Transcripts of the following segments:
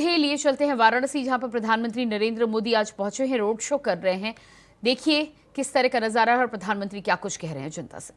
सीधे लिए चलते हैं वाराणसी, जहां पर प्रधानमंत्री नरेंद्र मोदी आज पहुंचे हैं, रोड शो कर रहे हैं। देखिए किस तरह का नजारा है और प्रधानमंत्री क्या कुछ कह रहे हैं जनता से।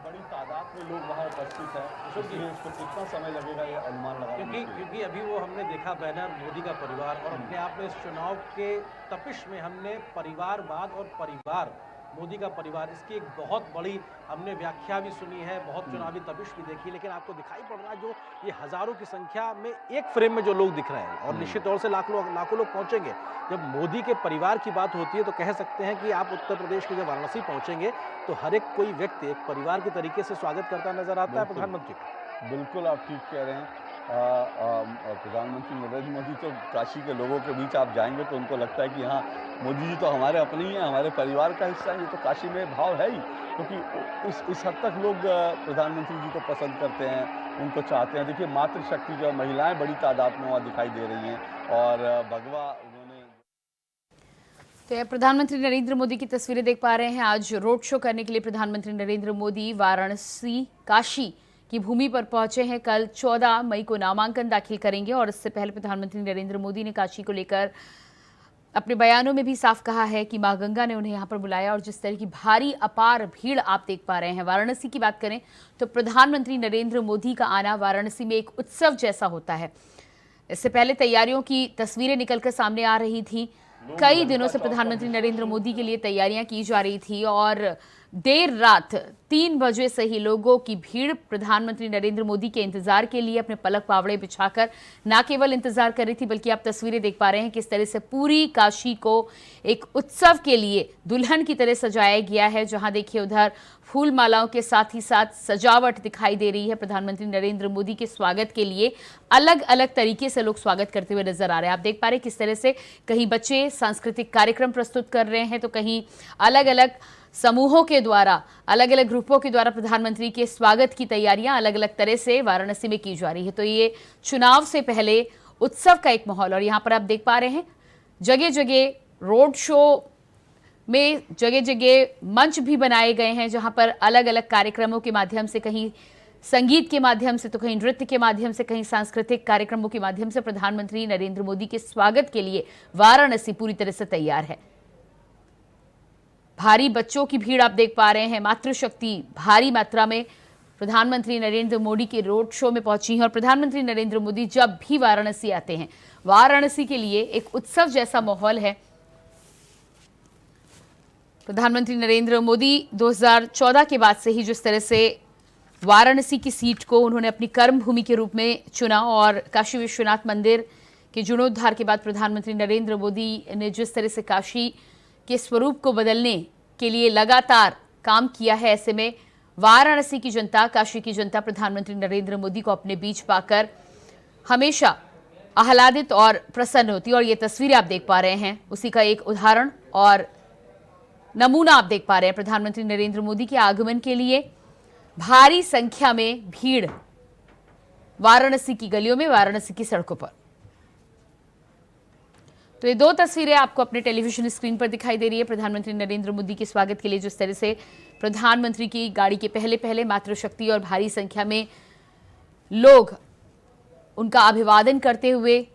बड़ी तादाद में लोग वहाँ उपस्थित हैं, इसलिए उसको कितना समय लगेगा ये अनुमान लगा क्योंकि अभी वो हमने देखा बैनर मोदी का परिवार, और अपने आप में इस चुनाव के तपिश में हमने परिवारवाद और परिवार मोदी का परिवार, इसकी एक बहुत बड़ी हमने व्याख्या भी सुनी है, बहुत चुनावी तपिश भी देखी। लेकिन आपको दिखाई पड़ रहा है जो ये हजारों की संख्या में एक फ्रेम में जो लोग दिख रहे हैं, और निश्चित तौर से लाखों लोग पहुंचेंगे। जब मोदी के परिवार की बात होती है तो कह सकते हैं कि आप उत्तर प्रदेश के जब वाराणसी पहुंचेंगे तो हर एक कोई व्यक्ति एक परिवार के तरीके से स्वागत करता नजर आता है प्रधानमंत्री का। बिल्कुल आप ठीक कह रहे हैं। प्रधानमंत्री नरेंद्र मोदी तो काशी के लोगों के बीच आप जाएंगे तो उनको लगता है कि हाँ, मोदी जी तो हमारे अपने ही हैं, हमारे परिवार का हिस्सा है। ये तो काशी में भाव है ही, क्योंकि इस हद तक लोग प्रधानमंत्री जी को पसंद करते हैं, उनको चाहते हैं। देखिए मातृशक्ति जो महिलाएं बड़ी तादाद में वहाँ दिखाई दे रही हैं, और भगवा उन्होंने। तो प्रधानमंत्री नरेंद्र मोदी की तस्वीरें देख पा रहे हैं। आज रोड शो करने के लिए प्रधानमंत्री नरेंद्र मोदी वाराणसी काशी की भूमि पर पहुंचे हैं। कल 14 मई को नामांकन दाखिल करेंगे, और इससे पहले प्रधानमंत्री नरेंद्र मोदी ने काशी को लेकर अपने बयानों में भी साफ कहा है कि मां गंगा ने उन्हें यहां पर बुलाया। और जिस तरह की भारी अपार भीड़ आप देख पा रहे हैं, वाराणसी की बात करें तो प्रधानमंत्री नरेंद्र मोदी का आना वाराणसी में एक उत्सव जैसा होता है। इससे पहले तैयारियों की तस्वीरें निकलकर सामने आ रही थी। कई दिनों से प्रधानमंत्री नरेंद्र मोदी के लिए तैयारियां की जा रही थी, और देर रात 3 बजे से ही लोगों की भीड़ प्रधानमंत्री नरेंद्र मोदी के इंतजार के लिए अपने पलक पावड़े बिछाकर न केवल इंतजार कर रही थी, बल्कि आप तस्वीरें देख पा रहे हैं किस तरह से पूरी काशी को एक उत्सव के लिए दुल्हन की तरह सजाया गया है। जहां देखिए उधर फूल मालाओं के साथ ही साथ सजावट दिखाई दे रही है। प्रधानमंत्री नरेंद्र मोदी के स्वागत के लिए अलग अलग तरीके से लोग स्वागत करते हुए नजर आ रहे हैं। आप देख पा रहे हैं किस तरह से कहीं बच्चे सांस्कृतिक कार्यक्रम प्रस्तुत कर रहे हैं, तो कहीं अलग अलग समूहों के द्वारा, अलग अलग ग्रुपों के द्वारा प्रधानमंत्री के स्वागत की तैयारियां अलग अलग तरह से वाराणसी में की जा रही है। तो ये चुनाव से पहले उत्सव का एक माहौल, और यहाँ पर आप देख पा रहे हैं जगह जगह रोड शो में जगह जगह मंच भी बनाए गए हैं, जहां पर अलग अलग कार्यक्रमों के माध्यम से, कहीं संगीत के माध्यम से तो कहीं नृत्य के माध्यम से, कहीं सांस्कृतिक कार्यक्रमों के माध्यम से प्रधानमंत्री नरेंद्र मोदी के स्वागत के लिए वाराणसी पूरी तरह से तैयार है। भारी बच्चों की भीड़ आप देख पा रहे हैं, मातृशक्ति भारी मात्रा में प्रधानमंत्री नरेंद्र मोदी के रोड शो में पहुंची है। और प्रधानमंत्री नरेंद्र मोदी जब भी वाराणसी आते हैं, वाराणसी के लिए एक उत्सव जैसा माहौल है। प्रधानमंत्री नरेंद्र मोदी 2014 के बाद से ही जिस तरह से वाराणसी की सीट को उन्होंने अपनी कर्म भूमि के रूप में चुना, और काशी विश्वनाथ मंदिर के जीर्णोद्धार के बाद प्रधानमंत्री नरेंद्र मोदी ने जिस तरह से काशी के स्वरूप को बदलने के लिए लगातार काम किया है, ऐसे में वाराणसी की जनता, काशी की जनता प्रधानमंत्री नरेंद्र मोदी को अपने बीच पाकर हमेशा आह्लादित और प्रसन्न होती है। और ये तस्वीरें आप देख पा रहे हैं, उसी का एक उदाहरण और नमूना आप देख पा रहे हैं। प्रधानमंत्री नरेंद्र मोदी के आगमन के लिए भारी संख्या में भीड़ वाराणसी की गलियों में, वाराणसी की सड़कों पर। तो ये 2 तस्वीरें आपको अपने टेलीविजन स्क्रीन पर दिखाई दे रही है। प्रधानमंत्री नरेंद्र मोदी के स्वागत के लिए जिस तरह से प्रधानमंत्री की गाड़ी के पहले मातृशक्ति और भारी संख्या में लोग उनका अभिवादन करते हुए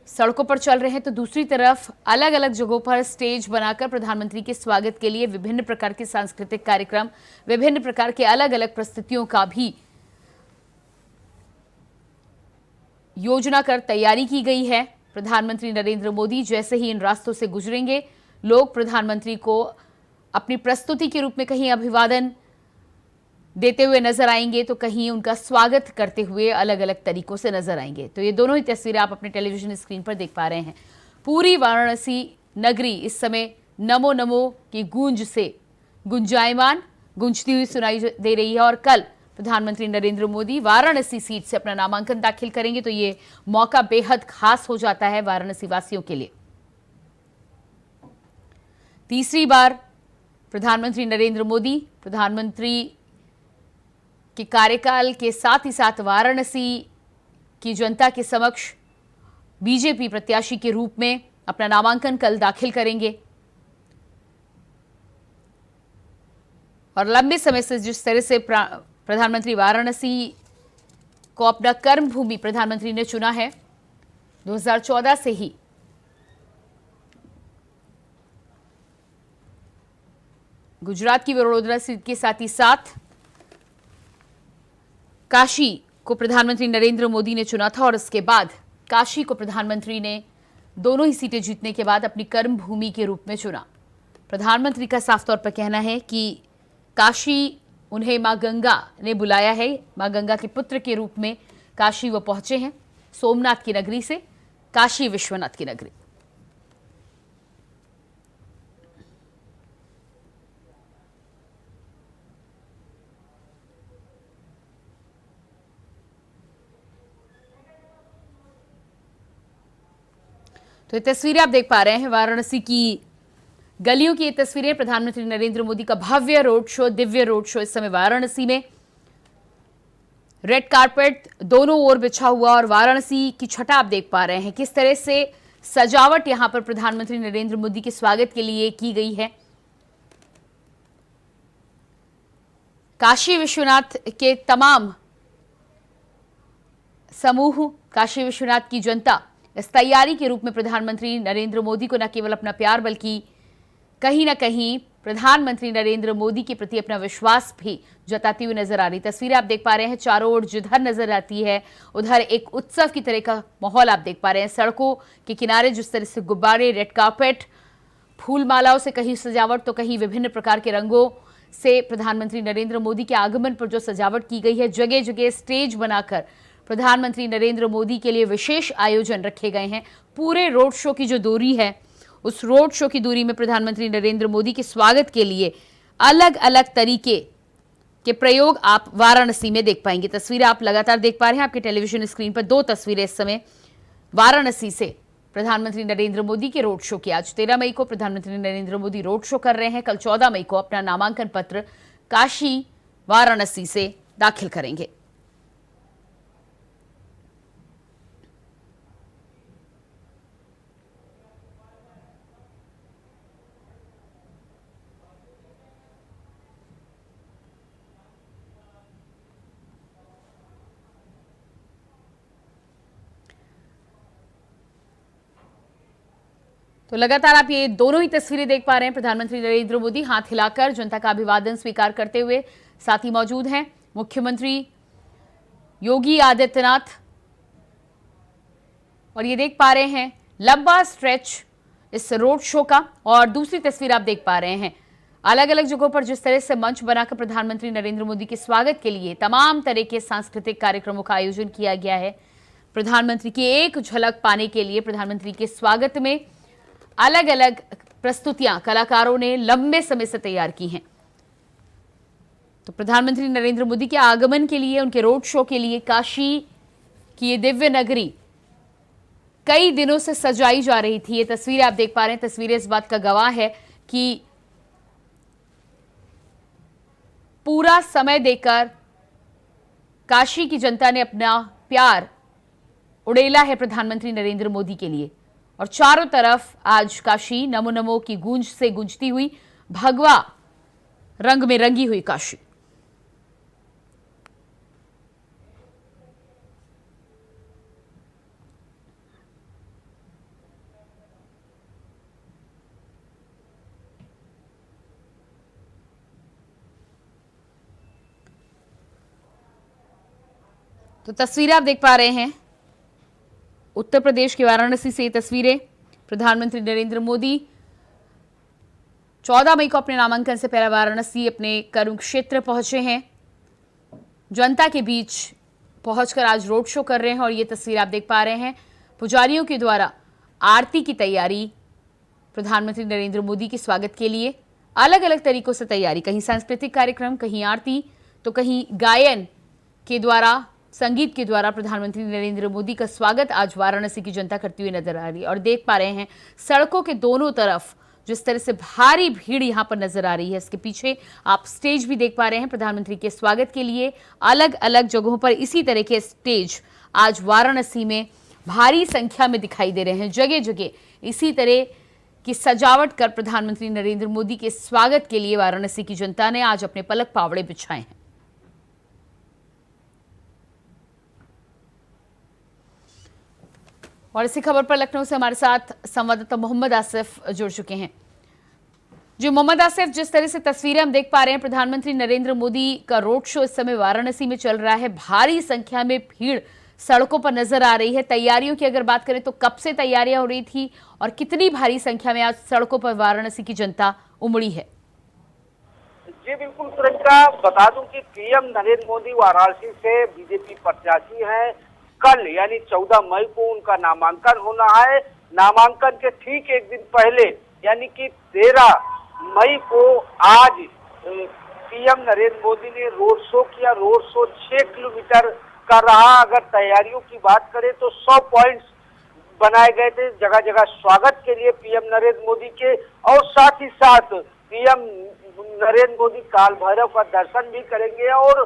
सड़कों पर चल रहे हैं, तो दूसरी तरफ अलग अलग जगहों पर स्टेज बनाकर प्रधानमंत्री के स्वागत के लिए विभिन्न प्रकार के सांस्कृतिक कार्यक्रम, विभिन्न प्रकार के अलग अलग प्रस्तुतियों का भी योजना कर तैयारी की गई है। प्रधानमंत्री नरेंद्र मोदी जैसे ही इन रास्तों से गुजरेंगे, लोग प्रधानमंत्री को अपनी प्रस्तुति के रूप में कहीं अभिवादन देते हुए नजर आएंगे, तो कहीं उनका स्वागत करते हुए अलग अलग तरीकों से नजर आएंगे। तो ये दोनों ही तस्वीरें आप अपने टेलीविजन स्क्रीन पर देख पा रहे हैं। पूरी वाराणसी नगरी इस समय नमो नमो की गूंज से गुंजायमान, गूंजती हुई सुनाई दे रही है। और कल प्रधानमंत्री नरेंद्र मोदी वाराणसी सीट से अपना नामांकन दाखिल करेंगे, तो ये मौका बेहद खास हो जाता है वाराणसी वासियों के लिए। तीसरी बार प्रधानमंत्री नरेंद्र मोदी प्रधानमंत्री के कार्यकाल के साथ ही साथ वाराणसी की जनता के समक्ष बीजेपी प्रत्याशी के रूप में अपना नामांकन कल दाखिल करेंगे। और लंबे समय से जिस तरह से प्रधानमंत्री वाराणसी को अपना कर्म भूमि प्रधानमंत्री ने चुना है, 2014 से ही गुजरात की वडोदरा सीट के साथ ही साथ काशी को प्रधानमंत्री नरेंद्र मोदी ने चुना था और उसके बाद काशी को प्रधानमंत्री ने दोनों ही सीटें जीतने के बाद अपनी कर्म भूमि के रूप में चुना। प्रधानमंत्री का साफ तौर पर कहना है कि काशी उन्हें मां गंगा ने बुलाया है। मां गंगा के पुत्र के रूप में काशी वो पहुंचे हैं, सोमनाथ की नगरी से काशी विश्वनाथ की नगरी। तो ये तस्वीरें आप देख पा रहे हैं वाराणसी की गलियों की। ये तस्वीरें प्रधानमंत्री नरेंद्र मोदी का भव्य road show, Divya road show इस समय वाराणसी में। रेड कारपेट दोनों ओर बिछा हुआ और वाराणसी की छटा आप देख पा रहे हैं किस तरह से सजावट यहां पर प्रधानमंत्री नरेंद्र मोदी के स्वागत के लिए की गई है। काशी विश्वनाथ के तमाम समूह, काशी विश्वनाथ की जनता इस तैयारी के रूप में प्रधानमंत्री नरेंद्र मोदी को न केवल अपना प्यार बल्कि कहीं ना कहीं प्रधानमंत्री नरेंद्र मोदी के प्रति अपना विश्वास भी जताती हुई नजर आ रही। तस्वीरें आप देख पा रहे हैं चारों ओर जिधर नजर आती है उधर एक उत्सव की तरह का माहौल आप देख पा रहे हैं। सड़कों के किनारे जिस तरह से गुब्बारे, रेड कार्पेट, फूल मालाओं से कहीं सजावट तो कहीं विभिन्न प्रकार के रंगों से प्रधानमंत्री नरेंद्र मोदी के आगमन पर जो सजावट की गई है, जगह जगह स्टेज बनाकर प्रधानमंत्री नरेंद्र मोदी के लिए विशेष आयोजन रखे गए हैं। पूरे रोड शो की जो दूरी है उस रोड शो की दूरी में प्रधानमंत्री नरेंद्र मोदी के स्वागत के लिए अलग अलग तरीके के प्रयोग आप वाराणसी में देख पाएंगे। तस्वीरें आप लगातार देख पा रहे हैं आपके टेलीविजन स्क्रीन पर। दो तस्वीरें इस समय वाराणसी से प्रधानमंत्री नरेंद्र मोदी के रोड शो की। आज 13 मई को प्रधानमंत्री नरेंद्र मोदी रोड शो कर रहे हैं। कल 14 मई को अपना नामांकन पत्र काशी वाराणसी से दाखिल करेंगे। तो लगातार आप ये दोनों ही तस्वीरें देख पा रहे हैं। प्रधानमंत्री नरेंद्र मोदी हाथ हिलाकर जनता का अभिवादन स्वीकार करते हुए साथ ही मौजूद हैं मुख्यमंत्री योगी आदित्यनाथ। और ये देख पा रहे हैं लंबा स्ट्रेच इस रोड शो का। और दूसरी तस्वीर आप देख पा रहे हैं अलग अलग जगहों पर जिस तरह से मंच बनाकर प्रधानमंत्री नरेंद्र मोदी के स्वागत के लिए तमाम तरह के सांस्कृतिक कार्यक्रमों का आयोजन किया गया है। प्रधानमंत्री की एक झलक पाने के लिए प्रधानमंत्री के स्वागत में अलग अलग प्रस्तुतियां कलाकारों ने लंबे समय से तैयार की हैं। तो प्रधानमंत्री नरेंद्र मोदी के आगमन के लिए, उनके रोड शो के लिए काशी की ये दिव्य नगरी कई दिनों से सजाई जा रही थी। ये तस्वीरें आप देख पा रहे हैं। तस्वीरें इस बात का गवाह है कि पूरा समय देकर काशी की जनता ने अपना प्यार उड़ेला है प्रधानमंत्री नरेंद्र मोदी के लिए। और चारों तरफ आज काशी नमो नमो की गूंज से गूंजती हुई, भगवा रंग में रंगी हुई काशी। तो तस्वीरें आप देख पा रहे हैं उत्तर प्रदेश के वाराणसी से। तस्वीरें प्रधानमंत्री नरेंद्र मोदी 14 मई को अपने नामांकन से पहले वाराणसी अपने कर्म क्षेत्र पहुंचे हैं। जनता के बीच पहुंचकर आज रोड शो कर रहे हैं। और ये तस्वीर आप देख पा रहे हैं पुजारियों के द्वारा आरती की तैयारी। प्रधानमंत्री नरेंद्र मोदी के स्वागत के लिए अलग अलग तरीकों से तैयारी, कहीं सांस्कृतिक कार्यक्रम, कहीं आरती, तो कहीं गायन के द्वारा, संगीत के द्वारा प्रधानमंत्री नरेंद्र मोदी का स्वागत आज वाराणसी की जनता करती हुई नजर आ रही है। और देख पा रहे हैं सड़कों के दोनों तरफ जिस तरह से भारी भीड़ यहां पर नजर आ रही है। इसके पीछे आप स्टेज भी देख पा रहे हैं। प्रधानमंत्री के स्वागत के लिए अलग अलग जगहों पर इसी तरह के स्टेज आज वाराणसी में भारी संख्या में दिखाई दे रहे हैं। जगह जगह इसी तरह की सजावट कर प्रधानमंत्री नरेंद्र मोदी के स्वागत के लिए वाराणसी की जनता ने आज अपने पलक पावड़े बिछाए हैं। और इसी खबर पर लखनऊ से हमारे साथ संवाददाता मोहम्मद आसिफ जुड़ चुके हैं। जो मोहम्मद आसिफ, जिस तरह से तस्वीरें हम देख पा रहे हैं, प्रधानमंत्री नरेंद्र मोदी का रोड शो इस समय वाराणसी में चल रहा है। भारी संख्या में भीड़ सड़कों पर नजर आ रही है। तैयारियों की अगर बात करें तो कब से तैयारियां हो रही थी और कितनी भारी संख्या में आज सड़कों पर वाराणसी की जनता उमड़ी है? जी बिल्कुल प्रियंका, बता दूं कि पीएम नरेंद्र मोदी वाराणसी से बीजेपी प्रत्याशी हैं। कल यानी 14 मई को उनका नामांकन होना है। नामांकन के ठीक एक दिन पहले यानी कि 13 मई को आज पीएम नरेंद्र मोदी ने रोड शो किया। रोड शो 6 किलोमीटर का रहा। अगर तैयारियों की बात करें तो 100 पॉइंट्स बनाए गए थे जगह जगह स्वागत के लिए पीएम नरेंद्र मोदी के, और साथ ही साथ पीएम नरेंद्र मोदी काल भैरव का दर्शन भी करेंगे और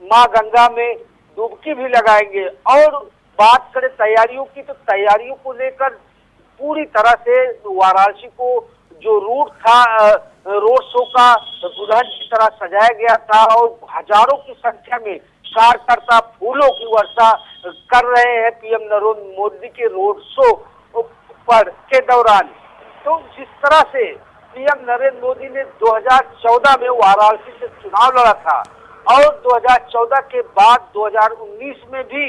मां गंगा में डुबकी भी लगाएंगे। और बात करें तैयारियों की तो तैयारियों को लेकर पूरी तरह से वाराणसी को जो रूट था रोड शो का दुल्हन की तरह सजाया गया था और हजारों की संख्या में कार्यकर्ता फूलों की वर्षा कर रहे हैं पीएम नरेंद्र मोदी के रोड शो पर के दौरान। तो जिस तरह से पीएम नरेंद्र मोदी ने 2014 में वाराणसी से चुनाव लड़ा था और 2014 के बाद 2019 में भी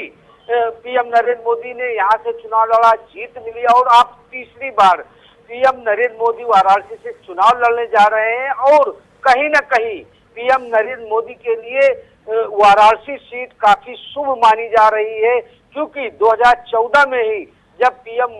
पीएम नरेंद्र मोदी ने यहाँ से चुनाव लड़ा, जीत मिली और अब तीसरी बार पीएम नरेंद्र मोदी वाराणसी से चुनाव लड़ने जा रहे हैं। और कहीं न कहीं पीएम नरेंद्र मोदी के लिए वाराणसी सीट काफी शुभ मानी जा रही है, क्योंकि 2014 में ही जब पीएम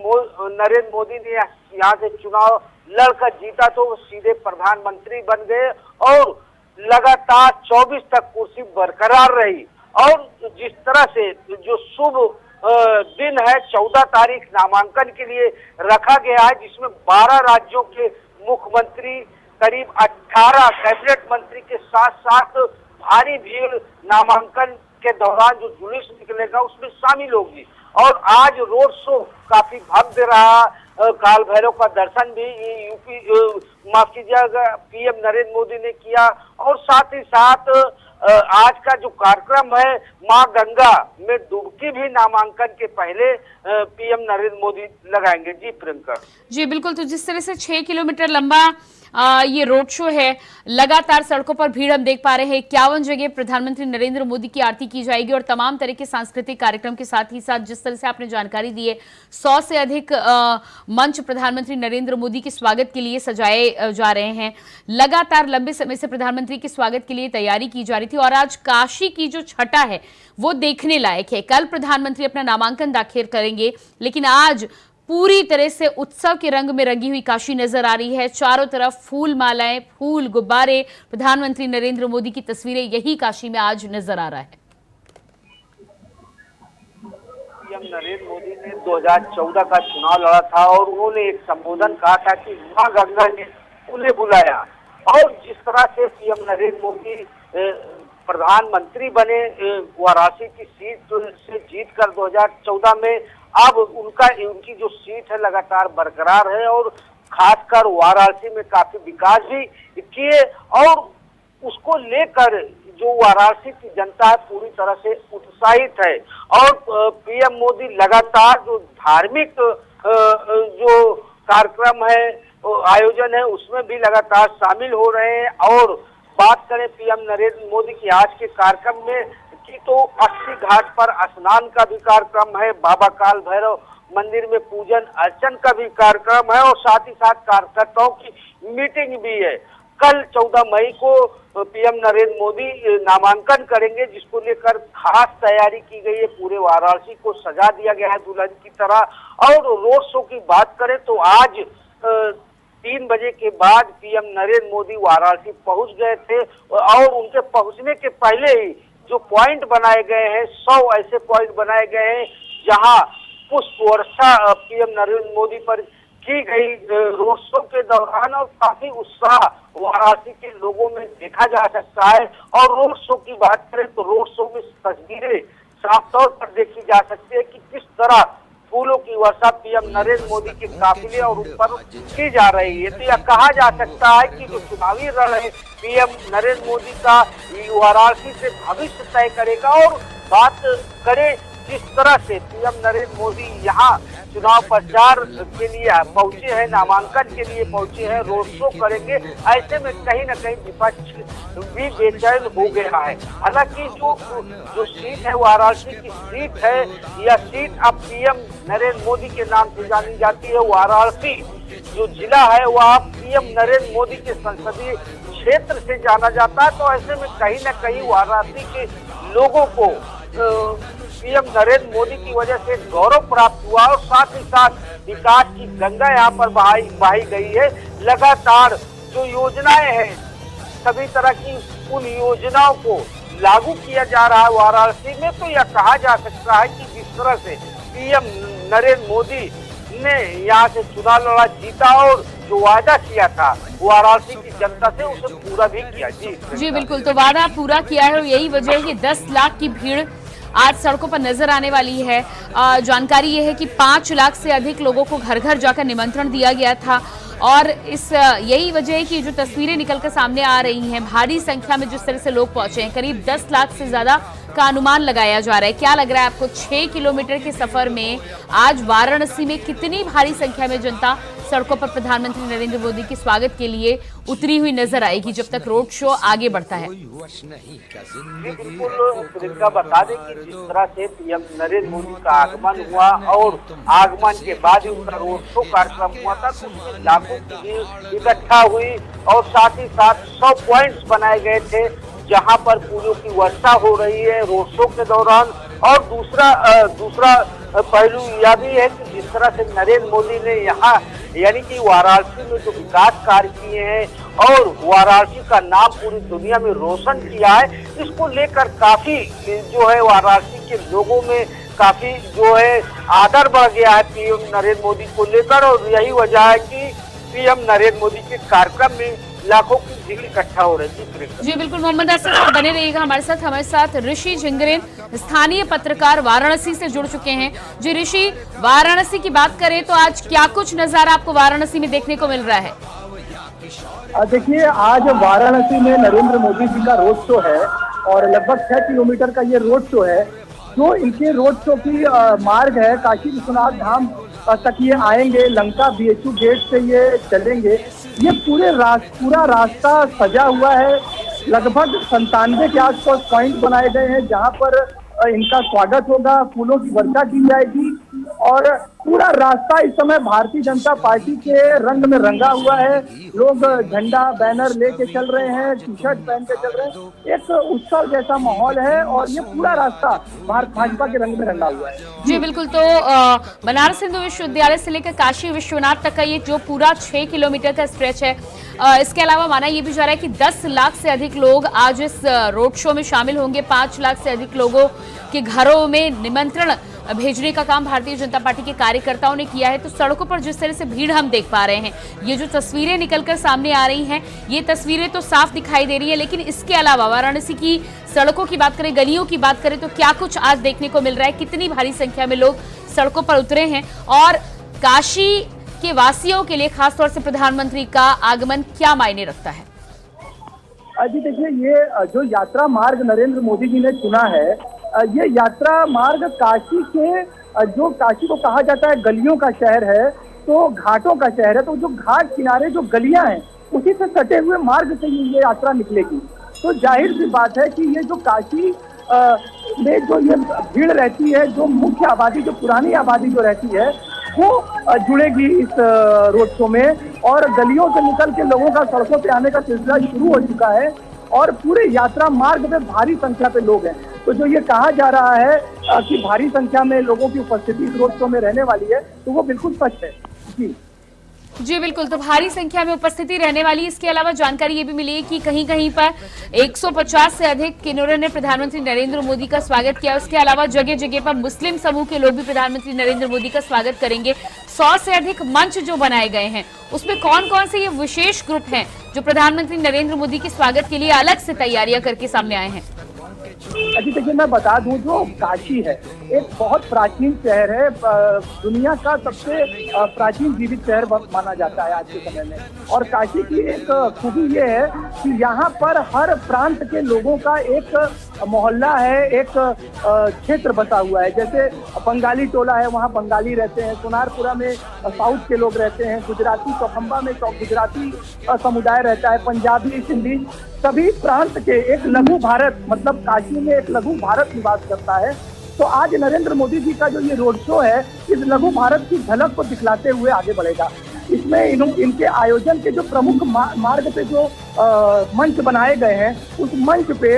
नरेंद्र मोदी ने यहाँ से चुनाव लड़कर जीता तो वो सीधे प्रधानमंत्री बन गए और लगातार 24 तक कुर्सी बरकरार रही। और जिस तरह से जो शुभ दिन है 14 तारीख नामांकन के लिए रखा गया है, जिसमें 12 राज्यों के मुख्यमंत्री, करीब 18 कैबिनेट मंत्री के साथ साथ भारी भीड़ नामांकन के दौरान जो जुलूस निकलेगा उसमें शामिल होगी। और आज रोड शो काफी भव्य रहा। काल भैरव का दर्शन भी माफ कीजिएगा पीएम नरेंद्र मोदी ने किया और साथ ही साथ आज का जो कार्यक्रम है मां गंगा में डुबकी भी नामांकन के पहले पीएम नरेंद्र मोदी लगाएंगे। जी प्रियंका। जी बिल्कुल। तो जिस तरह से 6 किलोमीटर लंबा ये रोड शो है, लगातार सड़कों पर भीड़ हम देख पा रहे हैं। 51 जगह प्रधानमंत्री नरेंद्र मोदी की आरती की जाएगी और तमाम तरह के सांस्कृतिक कार्यक्रम के साथ ही साथ जिस तरह से आपने जानकारी दी है 100 से अधिक मंच प्रधानमंत्री नरेंद्र मोदी के स्वागत के लिए सजाए जा रहे हैं। लगातार लंबे समय से प्रधानमंत्री के स्वागत के लिए तैयारी की जा रही थी और आज काशी की जो छटा है वो देखने लायक है। कल प्रधानमंत्री अपना नामांकन दाखिल करेंगे, लेकिन आज पूरी तरह से उत्सव के रंग में रंगी हुई काशी नजर आ रही है। चारों तरफ फूल मालाएं, फूल, गुब्बारे, प्रधानमंत्री नरेंद्र मोदी की तस्वीरें, यही काशी में आज नजर आ रहा है। पीएम नरेंद्र मोदी ने 2014 का चुनाव लड़ा था और उन्होंने एक संबोधन कहा था कि मां गंगा ने उन्हें बुलाया। और जिस तरह से पीएम नरेंद्र मोदी प्रधानमंत्री बने वाराणसी की सीट से जीतकर 2014 में, अब उनकी जो सीट है लगातार बरकरार है और खासकर वाराणसी में काफी विकास भी किए और उसको लेकर जो वाराणसी की जनता है पूरी तरह से उत्साहित है। और पीएम मोदी लगातार जो धार्मिक जो कार्यक्रम है आयोजन है उसमें भी लगातार शामिल हो रहे हैं। और बात करें पीएम नरेंद्र मोदी की आज के कार्यक्रम में की तो अस्सी घाट पर स्नान का भी कार्यक्रम है, बाबा काल भैरव मंदिर में पूजन अर्चन का भी कार्यक्रम है और साथ ही साथ कार्यकर्ताओं की मीटिंग भी है। कल 14 मई को पीएम नरेंद्र मोदी नामांकन करेंगे, जिसको लेकर खास तैयारी की गई है। पूरे वाराणसी को सजा दिया गया है दुल्हन की तरह। और रोड शो की बात करें तो आज 3 बजे के बाद पीएम नरेंद्र मोदी वाराणसी पहुंच गए थे और उनके पहुंचने के पहले ही जो पॉइंट बनाए गए हैं 100 ऐसे पॉइंट बनाए गए हैं जहां पुष्प वर्षा पीएम नरेंद्र मोदी पर की गई रोड शो के दौरान और काफी उत्साह वाराणसी के लोगों में देखा जा सकता है। और रोड शो की बात करें तो रोड शो में तस्वीरें साफ तौर पर देखी जा सकती है कि किस तरह फूलों की वर्षा पीएम नरेंद्र मोदी के काफिले और उन पर की जा रही है। तो यह कहा जा सकता है कि जो चुनावी रण है पीएम नरेंद्र मोदी का वाराणसी से भविष्य तय करेगा। और बात करें जिस तरह से पीएम नरेंद्र मोदी यहाँ चुनाव प्रचार के लिए पहुंचे हैं, नामांकन के लिए पहुंचे हैं, रोड शो करेंगे। ऐसे में कहीं न कहीं विपक्ष भी बेचैन हो गया है। हालांकि जो सीट है वाराणसी की सीट है, यह सीट अब पीएम नरेंद्र मोदी के नाम से जानी जाती है। वाराणसी जो जिला है वह पीएम नरेंद्र मोदी के संसदीय क्षेत्र से जाना जाता है। तो ऐसे में कहीं न कहीं वाराणसी के लोगों को पीएम नरेंद्र मोदी की वजह से गौरव प्राप्त हुआ और साथ ही साथ विकास की गंगा यहाँ पर बहाई गई है। लगातार जो योजनाएं हैं सभी तरह की उन योजनाओं को लागू किया जा रहा है वाराणसी में। तो यह कहा जा सकता है कि जिस तरह से पीएम नरेंद्र मोदी ने यहाँ से चुनाव लड़ा, जीता और जो वादा किया था वाराणसी की जनता से उसे पूरा भी किया। जी बिल्कुल, तो वादा पूरा किया है और यही वजह है कि 10 लाख की भीड़ आज सड़कों पर नजर आने वाली है। जानकारी ये है कि 5 लाख से अधिक लोगों को घर घर जाकर निमंत्रण दिया गया था और यही वजह है कि जो तस्वीरें निकलकर सामने आ रही हैं, भारी संख्या में जिस तरह से लोग पहुंचे हैं, करीब 10 लाख से ज्यादा का अनुमान लगाया जा रहा है। क्या लग रहा है आपको 6 किलोमीटर के सफर में आज वाराणसी में कितनी भारी संख्या में जनता सड़कों पर प्रधानमंत्री नरेंद्र मोदी के स्वागत के लिए उतरी हुई नजर आएगी जब तक रोड शो आगे बढ़ता है? बिल्कुल प्रियंका, बता दें कि जिस तरह से पीएम नरेंद्र मोदी का आगमन हुआ और आगमन के बाद उनका रोड शो कार्यक्रम हुआ था, तो उसमें लाखों की भीड़ इकट्ठा हुई और साथ ही साथ 100 पॉइंट्स बनाए गए थे जहां पर फूलों की वर्षा हो रही है रोड शो के दौरान। और दूसरा पहलू यह भी है कि जिस तरह से नरेंद्र मोदी ने यहाँ यानी कि वाराणसी में जो विकास कार्य किए हैं और वाराणसी का नाम पूरी दुनिया में रोशन किया है, इसको लेकर काफी जो है वाराणसी के लोगों में काफी जो है आदर बढ़ गया है पीएम नरेंद्र मोदी को लेकर। और यही वजह है कि पीएम नरेंद्र मोदी के कार्यक्रम में लाखों की भीड़ इकट्ठा हो रही थी। जी बिल्कुल, मोहम्मद असद बने रहिएगा हमारे साथ ऋषि झिंगरेन स्थानीय पत्रकार वाराणसी से जुड़ चुके हैं। जी ऋषि, वाराणसी की बात करें तो आज क्या कुछ नजारा आपको वाराणसी में देखने को मिल रहा है? देखिए, आज वाराणसी में नरेंद्र मोदी जी का रोड शो है और लगभग 6 किलोमीटर का ये रोड शो है। जो इनके रोड शो की मार्ग है काशी विश्वनाथ धाम तक ये आएंगे, लंका बीएचयू गेट से ये चलेंगे। ये पूरा रास्ता सजा हुआ है। लगभग 97 के आसपास पॉइंट बनाए गए हैं जहां पर इनका स्वागत होगा, फूलों की वर्षा की जाएगी और पूरा रास्ता इस समय भारतीय जनता पार्टी के रंग में रंगा हुआ है। लोग झंडा बैनर लेके चल रहे हैं, टी शर्ट पहन के चल रहे हैं। एक उत्सव जैसा माहौल है और ये पूरा रास्ता भारत भाजपा के रंग में रंगा हुआ है। जी बिल्कुल, तो बनारस हिंदू विश्वविद्यालय से लेकर काशी विश्वनाथ तक का ये जो पूरा 6 किलोमीटर का स्ट्रेच है, इसके अलावा माना ये भी जा रहा है कि 10 लाख से अधिक लोग आज इस रोड शो में शामिल होंगे। 5 लाख से अधिक लोगों के घरों में निमंत्रण भेजने का काम भारतीय जनता पार्टी के कार्यकर्ताओं ने किया है। तो सड़कों पर जिस तरह से भीड़ हम देख पा रहे हैं, ये जो तस्वीरें निकलकर सामने आ रही हैं, ये तस्वीरें तो साफ दिखाई दे रही है, लेकिन इसके अलावा वाराणसी की सड़कों की बात करें, गलियों की बात करें तो क्या कुछ आज देखने को मिल रहा है? कितनी भारी संख्या में लोग सड़कों पर उतरे हैं और काशी के वासियों के लिए खासतौर से प्रधानमंत्री का आगमन क्या मायने रखता है? जी देखिए, ये जो यात्रा मार्ग नरेंद्र मोदी जी ने चुना है, ये यात्रा मार्ग काशी के जो काशी को कहा जाता है गलियों का शहर है, तो घाटों का शहर है। तो जो घाट किनारे जो गलियां हैं उसी से सटे हुए मार्ग से ये यात्रा निकलेगी। तो जाहिर सी बात है कि ये जो काशी में जो ये भीड़ रहती है, जो मुख्य आबादी, जो पुरानी आबादी जो रहती है, वो जुड़ेगी इस रोड शो में और गलियों से निकल के लोगों का सड़कों पे आने का सिलसिला शुरू हो चुका है और पूरे यात्रा मार्ग पे भारी संख्या पे लोग हैं। तो जो ये कहा जा रहा है कि भारी संख्या में लोगों की उपस्थिति इस रोड शो में रहने वाली है, तो वो बिल्कुल सच है। जी बिल्कुल, तो भारी संख्या में उपस्थिति रहने वाली। इसके अलावा जानकारी ये भी मिली है कि कहीं कहीं पर 150 से अधिक किन्नरों ने प्रधानमंत्री नरेंद्र मोदी का स्वागत किया। उसके अलावा जगह जगह पर मुस्लिम समूह के लोग भी प्रधानमंत्री नरेंद्र मोदी का स्वागत करेंगे। 100 से अधिक मंच जो बनाए गए हैं, उसमें कौन कौन से ये विशेष ग्रुप हैं जो प्रधानमंत्री नरेंद्र मोदी के स्वागत के लिए अलग से तैयारियां करके सामने आए हैं? अजी देखिए, मैं बता दूं, जो काशी है एक बहुत प्राचीन शहर है, दुनिया का सबसे प्राचीन जीवित शहर माना जाता है आज के समय में। और काशी की एक खूबी ये है कि यहाँ पर हर प्रांत के लोगों का एक मोहल्ला है, एक क्षेत्र बसा हुआ है। जैसे बंगाली टोला है, वहाँ बंगाली रहते हैं, सोनारपुरा में साउथ के लोग रहते हैं, गुजराती चौखंबा में गुजराती समुदाय रहता है, पंजाबी, सिंधी, सभी प्रांत के एक लघु भारत, मतलब काशी में एक लघु भारत निवास करता है। तो आज नरेंद्र मोदी जी का जो ये रोड शो है, इस लघु भारत की झलक को दिखलाते हुए आगे बढ़ेगा। इसमें इनके आयोजन के जो प्रमुख मार्ग पे जो मंच बनाए गए हैं, उस मंच पे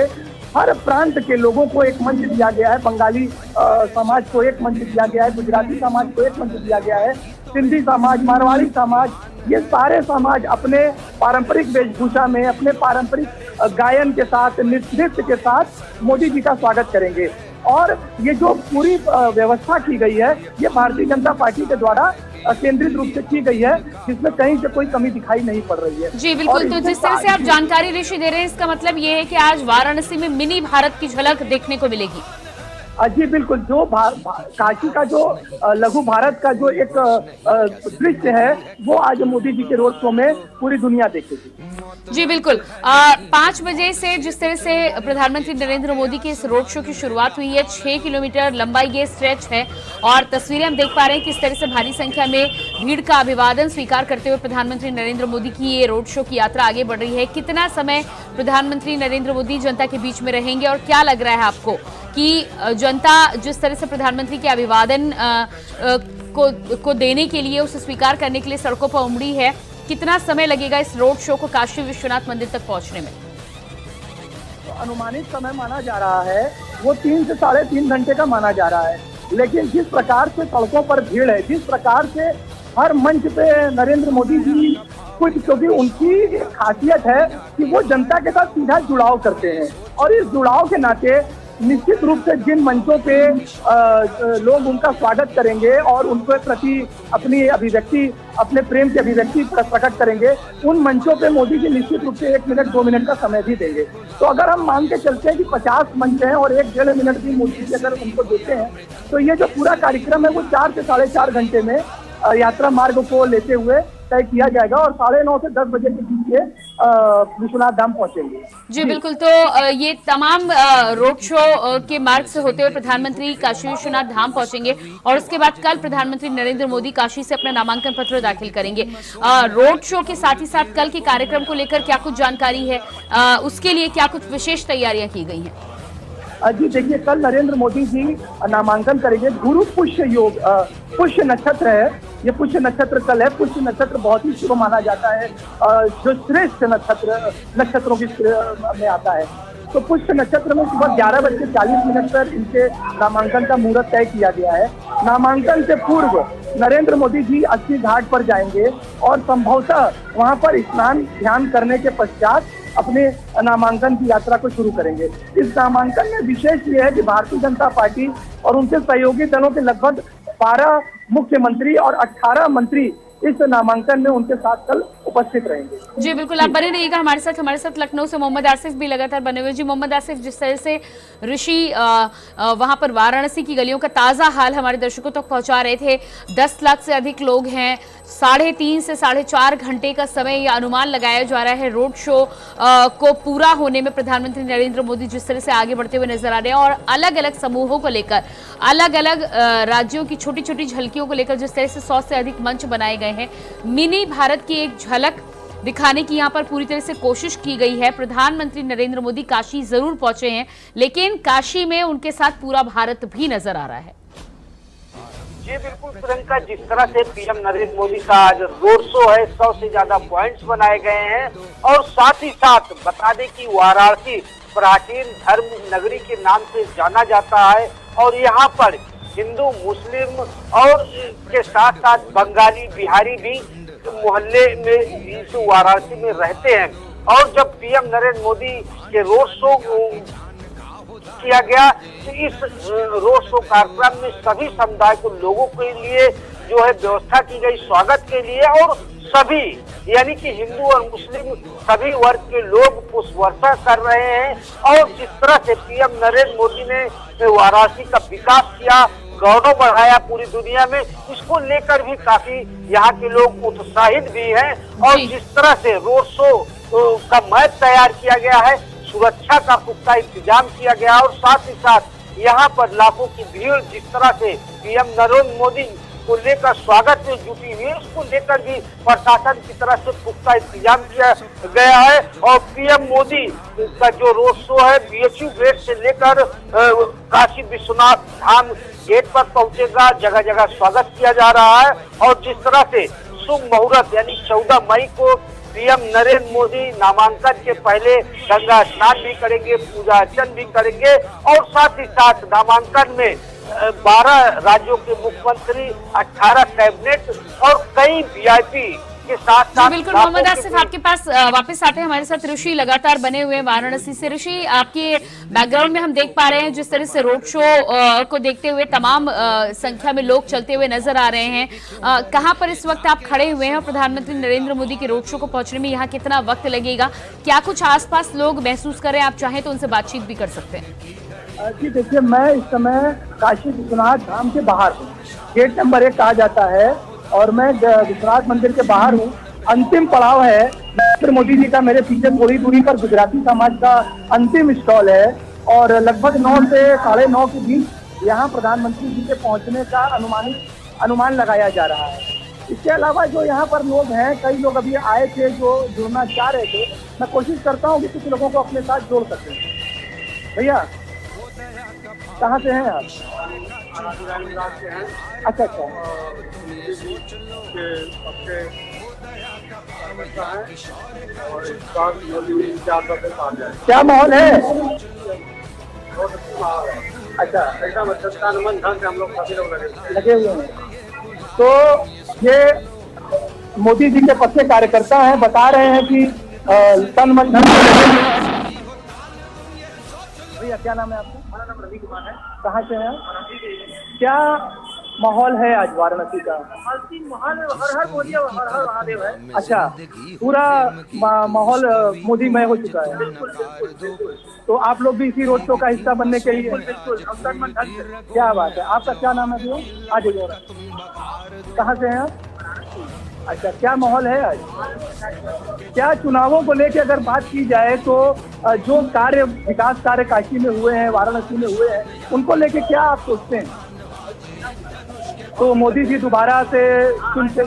हर प्रांत के लोगों को एक मंच दिया गया है। बंगाली समाज को एक मंच दिया गया है, गुजराती समाज को एक मंच दिया गया है, सिंधी समाज, मारवाड़ी समाज, ये सारे समाज अपने पारंपरिक वेशभूषा में, अपने पारंपरिक गायन के साथ, नृत्य के साथ मोदी जी का स्वागत करेंगे। और ये जो पूरी व्यवस्था की गई है, ये भारतीय जनता पार्टी के द्वारा केंद्रित रूप से की गई है, जिसमें कहीं से कोई कमी दिखाई नहीं पड़ रही है। जी बिल्कुल, तो जिस तरह से आप जानकारी ऋषि दे रहे हैं, इसका मतलब ये है कि आज वाराणसी में मिनी भारत की झलक देखने को मिलेगी। जी बिल्कुल, जो काशी का जो लघु भारत का जो एक दृश्य है, वो आज मोदी जी के रोड शो में पूरी दुनिया देखेगी। जी बिल्कुल, 5 बजे से जिस तरह से प्रधानमंत्री नरेंद्र मोदी के इस रोड शो की शुरुआत हुई है, 6 किलोमीटर लंबा ये स्ट्रेच है और तस्वीरें हम देख पा रहे हैं किस तरह से भारी संख्या में भीड़ का अभिवादन स्वीकार करते हुए प्रधानमंत्री नरेंद्र मोदी की ये रोड शो की यात्रा आगे बढ़ रही है। कितना समय प्रधानमंत्री नरेंद्र मोदी जनता के बीच में रहेंगे और क्या लग रहा है आपको कि जनता जिस तरह से प्रधानमंत्री के अभिवादन को देने के लिए, उसे स्वीकार करने के लिए सड़कों पर उमड़ी है, कितना समय लगेगा इस रोड शो को काशी विश्वनाथ मंदिर तक पहुंचने में? तो अनुमानित समय माना जा रहा है वो 3 से 3.5 घंटे का माना जा रहा है। लेकिन जिस प्रकार से सड़कों पर भीड़ है, जिस प्रकार से हर मंच पे नरेंद्र मोदी जी कुछ, क्योंकि उनकी एक खासियत है कि वो जनता के साथ सीधा जुड़ाव करते हैं, और इस जुड़ाव के नाते निश्चित रूप से जिन मंचों पे लोग उनका स्वागत करेंगे और उनके प्रति अपनी अभिव्यक्ति, अपने प्रेम की अभिव्यक्ति प्रकट करेंगे, उन मंचों पे मोदी जी निश्चित रूप से 1 मिनट 2 मिनट का समय भी देंगे। तो अगर हम मान के चलते हैं कि 50 मंच हैं और 1-1.5 मिनट भी मोदी जी अगर उनको देते हैं, तो ये जो पूरा कार्यक्रम है वो 4 से 4.5 घंटे में यात्रा मार्ग को लेते हुए तय किया जाएगा और 9:30 से 10 बजे के बीच ये विश्वनाथ धाम पहुंचेंगे। जी बिल्कुल, तो ये तमाम रोड शो के मार्ग से होते हुए प्रधानमंत्री काशी विश्वनाथ धाम पहुंचेंगे और उसके बाद कल प्रधानमंत्री नरेंद्र मोदी काशी से अपना नामांकन पत्र दाखिल करेंगे। रोड शो के साथ ही साथ कल के कार्यक्रम को लेकर क्या कुछ जानकारी है, उसके लिए क्या कुछ विशेष तैयारियां की गई हैं? जी देखिए, कल नरेंद्र मोदी जी नामांकन करेंगे। गुरु पुष्य योग, पुष्य नक्षत्र है, ये पुष्य नक्षत्र कल है। पुष्य नक्षत्र बहुत ही शुभ माना जाता है, जो श्रेष्ठ नक्षत्रों की में आता है। तो पुष्य नक्षत्र में सुबह 11:40 पर इनके नामांकन का मुहूर्त तय किया गया है। नामांकन से पूर्व नरेंद्र मोदी जी अस्सी घाट पर जाएंगे और संभवतः वहां पर स्नान ध्यान करने के पश्चात अपने नामांकन की यात्रा को शुरू करेंगे। इस नामांकन में विशेष ये है कि भारतीय जनता पार्टी और उनके सहयोगी दलों के लगभग 12 मुख्यमंत्री और 18 मंत्री इस नामांकन में उनके साथ कल उपस्थित रहेंगे। जी बिल्कुल, आप बने रहिएगा हमारे साथ लखनऊ से मोहम्मद आसिफ भी लगातार बने हुए। जी मोहम्मद आसिफ, जिस तरह से ऋषि वहां पर वाराणसी की गलियों का ताज़ा हाल हमारे दर्शकों तक पहुंचा रहे थे, 10 लाख से अधिक लोग हैं, 3.5 से 4.5 घंटे का समय यह अनुमान लगाया जा रहा है रोड शो को पूरा होने में। प्रधानमंत्री नरेंद्र मोदी जिस तरह से आगे बढ़ते हुए नजर आ रहे हैं और अलग अलग समूहों को लेकर, अलग अलग राज्यों की छोटी छोटी झलकियों को लेकर जिस तरह से 100 से अधिक मंच बनाए गए हैं, मिनी भारत की एक झलक दिखाने की यहां पर पूरी तरह से कोशिश की गई है। प्रधानमंत्री नरेंद्र मोदी काशी जरूर पहुंचे हैं, लेकिन काशी में उनके साथ पूरा भारत भी नजर आ रहा है। जी बिल्कुल प्रियंका, जिस तरह से पीएम नरेंद्र मोदी का आज रोड शो है, 100 से ज्यादा पॉइंट्स बनाए गए हैं और साथ ही साथ बता दें कि वाराणसी प्राचीन धर्म नगरी के नाम से जाना जाता है और यहाँ पर हिंदू, मुस्लिम और के साथ साथ बंगाली, बिहारी भी मोहल्ले में इस वाराणसी में रहते हैं। और जब पीएम नरेंद्र मोदी के रोड शो किया गया, तो इस रोड शो कार्यक्रम में सभी समुदाय को लोगों के लिए जो है व्यवस्था की गई स्वागत के लिए, और सभी यानी कि हिंदू और मुस्लिम सभी वर्ग के लोग पुष्प वर्षा कर रहे हैं। और जिस तरह से पीएम नरेंद्र मोदी ने वाराणसी का विकास किया, गौरव बढ़ाया पूरी दुनिया में, इसको लेकर भी काफी यहाँ के लोग उत्साहित भी हैं। और जिस तरह से रोड शो का मैप तैयार किया गया है, सुरक्षा का पुख्ता इंतजाम किया गया और साथ ही साथ यहाँ पर लाखों की भीड़ जिस तरह से पीएम नरेंद्र मोदी को लेकर स्वागत में जुटी हुई है, उसको लेकर भी प्रशासन की तरफ से पुख्ता इंतजाम किया गया है। और पीएम मोदी का जो रोड शो है बीएचयू गेट से लेकर काशी विश्वनाथ धाम गेट पर पहुंचेगा, जगह जगह स्वागत किया जा रहा है। और जिस तरह से शुभ मुहूर्त यानी 14 मई को पीएम नरेंद्र मोदी नामांकन के पहले गंगा स्नान भी करेंगे, पूजा अर्चन भी करेंगे और साथ ही साथ नामांकन में 12 राज्यों के मुख्यमंत्री, 18 कैबिनेट और कई वीआईपी के साथ जी बिल्कुल। मोहम्मद आसिफ आपके पास वापस आते हैं। हमारे साथ ऋषि लगातार बने हुए हैं वाराणसी से। ऋषि, आपके बैकग्राउंड में हम देख पा रहे हैं जिस तरह से रोड शो को देखते हुए तमाम संख्या में लोग चलते हुए नजर आ रहे हैं। कहां पर इस वक्त आप खड़े हुए हैं और प्रधानमंत्री नरेंद्र मोदी के रोड शो को पहुंचने में यहाँ कितना वक्त लगेगा? क्या कुछ आसपास लोग महसूस कर रहे हैं? आप चाहें तो उनसे बातचीत भी कर सकते हैं। जी देखिए, मैं इस समय काशी विश्वनाथ धाम के बाहर हूँ, गेट नंबर 1 कहा जाता है और मैं विश्वनाथ मंदिर के बाहर हूँ। अंतिम पड़ाव है नरेंद्र मोदी जी का। मेरे पीछे थोड़ी दूरी पर गुजराती समाज का अंतिम स्टॉल है और लगभग 9 से 9:30 के बीच यहाँ प्रधानमंत्री जी के पहुँचने का अनुमान लगाया जा रहा है। इसके अलावा जो यहाँ पर लोग हैं, कई लोग अभी आए थे जो जुड़ना चाह रहे थे। मैं कोशिश करता हूँ कि कुछ लोगों को अपने साथ जोड़ सकें। भैया कहाँ से हैं आप? अच्छा अच्छा। क्या माहौल है? अच्छा, हम लोग लगे हुए हैं। तो ये मोदी जी के पक्के कार्यकर्ता हैं, बता रहे हैं कि तन मन धन से लगे हुए हैं। भैया क्या नाम है आपका? हमारा नाम रवि कुमार है। कहाँ से हैं? क्या माहौल है आज वाराणसी का? माहौल हर हर मोदी और हर हर महादेव है। अच्छा, पूरा माहौल मोदीमय हो चुका है। तो आप लोग भी इसी रोड शो का हिस्सा बनने के लिए? क्या बात है। आपका क्या नाम है भैया? आ जाइए। कहाँ से हैं आप? अच्छा, क्या माहौल है आज? क्या चुनावों को लेकर अगर बात की जाए तो जो विकास कार्य काशी में हुए हैं, वाराणसी में हुए हैं, उनको लेके क्या आप सोचते हैं? तो मोदी जी दोबारा से चुनते?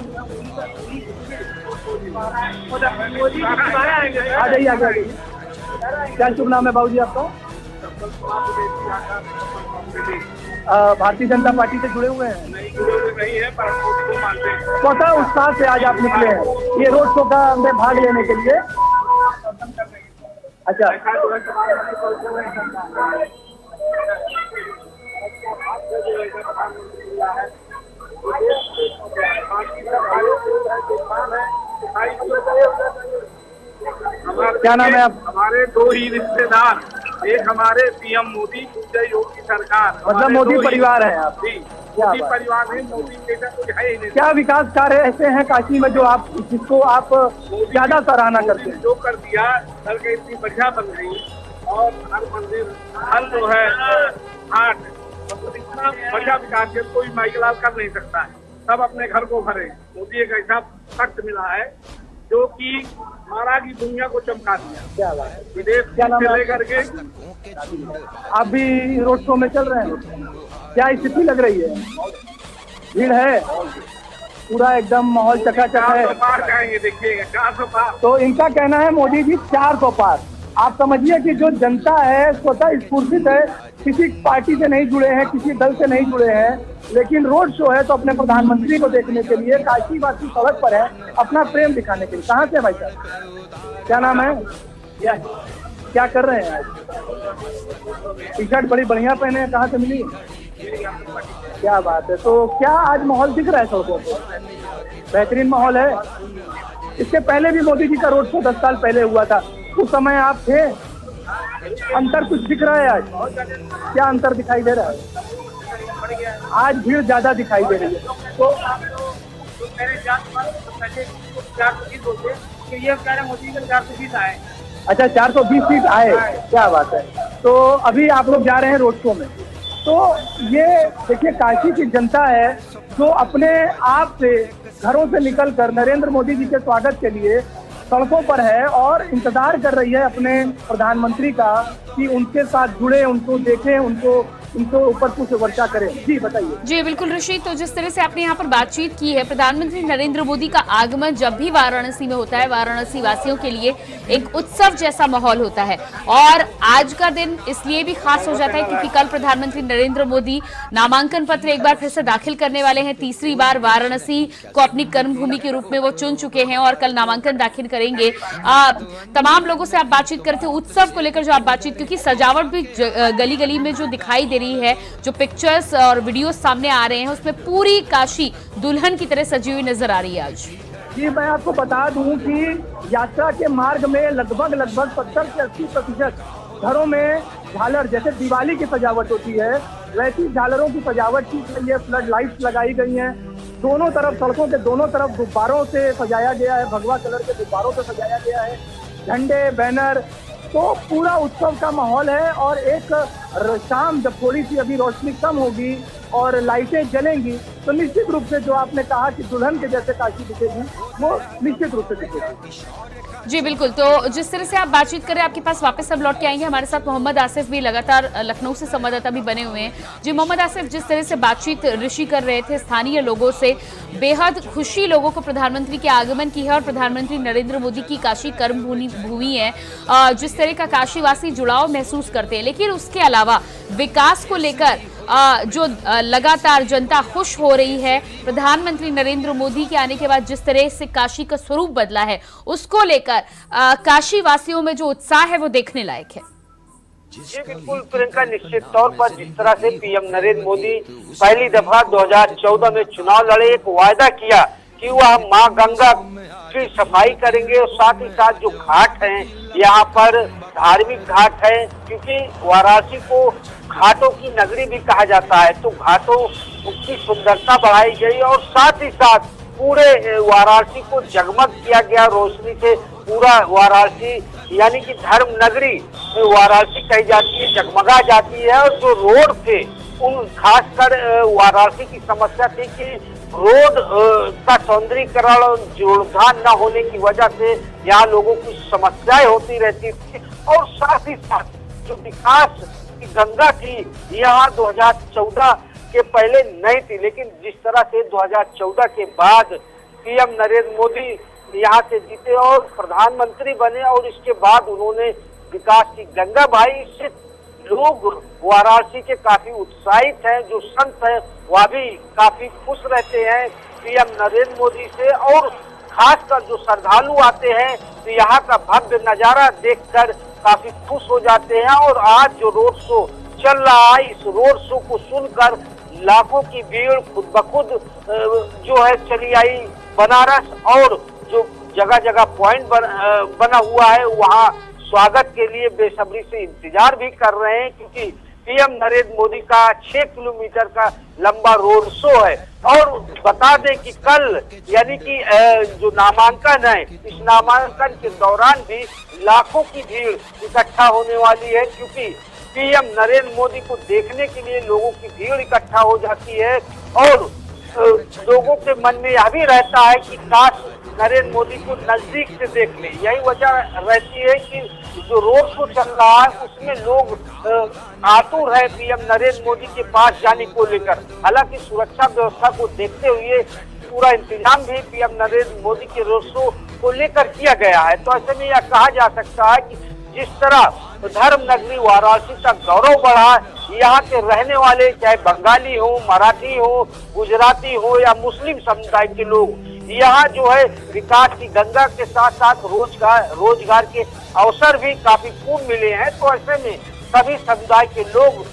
आ जाइए आगे। क्या शुभ नाम है बाबू जी आपका? भारतीय जनता पार्टी से जुड़े हुए हैं? नहीं है, पर उत्साह से आज आप निकले हैं ये रोड शो का में भाग लेने के लिए? अच्छा, क्या नाम है आप? हमारे 2 ही रिश्तेदार, एक हमारे पीएम मोदी, दूसरे योगी सरकार। मतलब मोदी परिवार है आप? मोदी परिवार है, मोदी जैसा कुछ है ही नहीं। क्या विकास कार्य ऐसे हैं काशी में जो जिसको आप ज्यादा सराहना करते हैं? जो कर दिया, सड़कें इतनी बढ़िया बन गई और हर मंदिर, हर जो है हाट, इतना बढ़िया विकास है, कोई माइकलाल कर नहीं सकता है। सब अपने घर को भरे। मोदी एक ऐसा शख्स मिला है जो कि महाराज की दुनिया को चमका दिया। क्या बात है। विदेश से लेकर के आप भी रोड शो में चल रहे हैं? क्या स्थिति लग रही है? भीड़ है, पूरा एकदम माहौल चकाचक है। 400 पार जाएंगे, देखिएगा 400 पार। तो इनका कहना है मोदी जी 400 पार। आप समझिए कि जो जनता है स्वतः स्फूर्तित है, किसी पार्टी से नहीं जुड़े हैं, किसी दल से नहीं जुड़े हैं, लेकिन रोड शो है तो अपने प्रधानमंत्री को देखने के लिए काशीवासी सड़क पर है, अपना प्रेम दिखाने के लिए। कहाँ से भाई साहब? क्या नाम है? क्या कर रहे हैं आज? टी शर्ट बड़ी बढ़िया पहने हैं, कहाँ से मिली? क्या बात है। तो क्या आज माहौल दिख रहा है सड़कों पर? बेहतरीन माहौल है। इसके पहले भी मोदी जी का रोड शो 10 साल पहले हुआ था, उस समय आप थे। अंतर कुछ दिख रहा है आज? क्या अंतर दिखाई दे रहा है? आज भीड़ ज्यादा दिखाई दे रही है। तो अच्छा, 420 सीट आए। क्या बात है। तो अभी आप लोग जा रहे हैं रोड शो में। तो ये देखिए, काशी की जनता है जो अपने आप से घरों से निकलकर नरेंद्र मोदी जी के स्वागत के लिए सड़कों पर है और इंतजार कर रही है अपने प्रधानमंत्री का कि उनके साथ जुड़े, उनको देखें, उनको ऊपर कुछ वर्षा करें। जी बताइए। जी बिल्कुल ऋषि, तो जिस तरह से आपने यहाँ पर बातचीत की है, प्रधानमंत्री नरेंद्र मोदी का आगमन जब भी वाराणसी में होता है, वाराणसी वासियों के लिए एक उत्सव जैसा माहौल होता है। और आज का दिन इसलिए भी खास हो जाता है क्योंकि कल प्रधानमंत्री नरेंद्र मोदी नामांकन पत्र एक बार फिर से दाखिल करने वाले हैं। तीसरी बार वाराणसी को अपनी कर्मभूमि के रूप में वो चुन चुके हैं और कल नामांकन दाखिल करेंगे। तमाम लोगों से आप बातचीत करते हैं उत्सव को लेकर, जो आप बातचीत, क्योंकि सजावट भी गली गली में जो दिखाई दे रही है, जो पिक्चर्स और वीडियोस सामने आ रहे हैं, उसमें पूरी काशी दुल्हन की तरह सजी हुई नजर आ रही है आज। जी मैं आपको बता दूं कि यात्रा के मार्ग में लगभग 70 से 80% घरों में झालर, जैसे दिवाली की सजावट होती है वैसी झालरों की सजावट की गई है। फ्लड लाइट्स लगाई गई हैं, दोनों तरफ, सड़कों के दोनों तरफ गुब्बारों से सजाया गया है, भगवा कलर के गुब्बारों से सजाया गया है, झंडे, बैनर, तो पूरा उत्सव का माहौल है। और एक शाम जब थोड़ी सी अभी रोशनी कम होगी और लाइटें जलेंगी तो निश्चित रूप से जो आपने कहा कि दुल्हन के जैसे काशी दिखेगी, वो निश्चित रूप से दिखेगी। जी बिल्कुल, तो जिस तरह से आप बातचीत कर रहे हैं, आपके पास वापस अब लौट के आएंगे। हमारे साथ मोहम्मद आसिफ भी लगातार लखनऊ से संवाददाता भी बने हुए हैं। जी मोहम्मद आसिफ, जिस तरह से बातचीत ऋषि कर रहे थे स्थानीय लोगों से, बेहद खुशी लोगों को प्रधानमंत्री के आगमन की है और प्रधानमंत्री नरेंद्र मोदी की काशी कर्मभूमि है, जिस तरह का काशीवासी जुड़ाव महसूस करते हैं। लेकिन उसके अलावा विकास को लेकर जो लगातार जनता खुश हो रही है, प्रधानमंत्री नरेंद्र मोदी के आने के बाद जिस तरह से काशी का स्वरूप बदला है, उसको लेकर काशी वासियों में जो उत्साह है वो देखने लायक है। जी बिल्कुल प्रियंका, निश्चित तौर पर जिस तरह से पीएम नरेंद्र मोदी पहली दफा 2014 में चुनाव लड़े, एक वायदा किया कि वह मां गंगा की सफाई करेंगे और साथ ही साथ जो घाट हैं यहाँ पर धार्मिक घाट है, क्योंकि वाराणसी को घाटों की नगरी भी कहा जाता है, तो घाटों की सुंदरता बढ़ाई गई और साथ ही साथ पूरे वाराणसी को जगमग किया गया रोशनी से। पूरा वाराणसी यानी कि धर्म नगरी वाराणसी कही जाती है, जगमगा जाती है। और जो रोड थे, उन खासकर वाराणसी की समस्या थी कि रोड का सौंदर्यीकरण और जीर्णोद्धार न होने की वजह से यहाँ लोगों की समस्याएं होती रहती थी। और साथ ही साथ जो विकास की गंगा थी यहाँ 2014 के पहले नहीं थी, लेकिन जिस तरह से 2014 के बाद पीएम नरेंद्र मोदी यहाँ से जीते और प्रधानमंत्री बने और इसके बाद उन्होंने विकास की गंगा बहाई, इससे लोग वाराणसी के काफी उत्साहित हैं। जो संत हैं वह भी काफी खुश रहते हैं पीएम नरेंद्र मोदी से, और खासकर जो श्रद्धालु आते हैं तो यहाँ का भव्य नजारा देखकर काफी खुश हो जाते हैं। और आज जो रोड शो चल रहा है, इस रोड शो को सुनकर लाखों की भीड़ खुद ब खुद जो है चली आई बनारस, और जो जगह जगह पॉइंट बना हुआ है वहाँ स्वागत के लिए बेसब्री से इंतजार भी कर रहे हैं, क्योंकि पीएम नरेंद्र मोदी का 6 किलोमीटर का लंबा रोड शो है। और बता दें कि कल यानी कि जो नामांकन है, इस नामांकन के दौरान भी लाखों की भीड़ इकट्ठा होने वाली है, क्योंकि पीएम नरेंद्र मोदी को देखने के लिए लोगों की भीड़ इकट्ठा हो जाती है। और लोगों के मन में यह भी रहता है कि काश नरेंद्र मोदी को नजदीक से देख ले। यही वजह रहती है कि जो रोड शो चल रहा है उसमें लोग आतुर है पीएम नरेंद्र मोदी के पास जाने को लेकर। हालांकि सुरक्षा व्यवस्था को देखते हुए पूरा इंतजाम भी पीएम नरेंद्र मोदी के रोड शो को लेकर किया गया है। तो ऐसे में यह कहा जा सकता है कि जिस तरह धर्म नगरी वाराणसी का गौरव बढ़ा, यहाँ के रहने वाले चाहे बंगाली हो, मराठी हो, गुजराती हो या मुस्लिम समुदाय के लोग, यहाँ जो है विकास की गंगा के साथ साथ रोजगार के अवसर भी काफी खूब मिले हैं। तो ऐसे में सभी समुदाय के लोग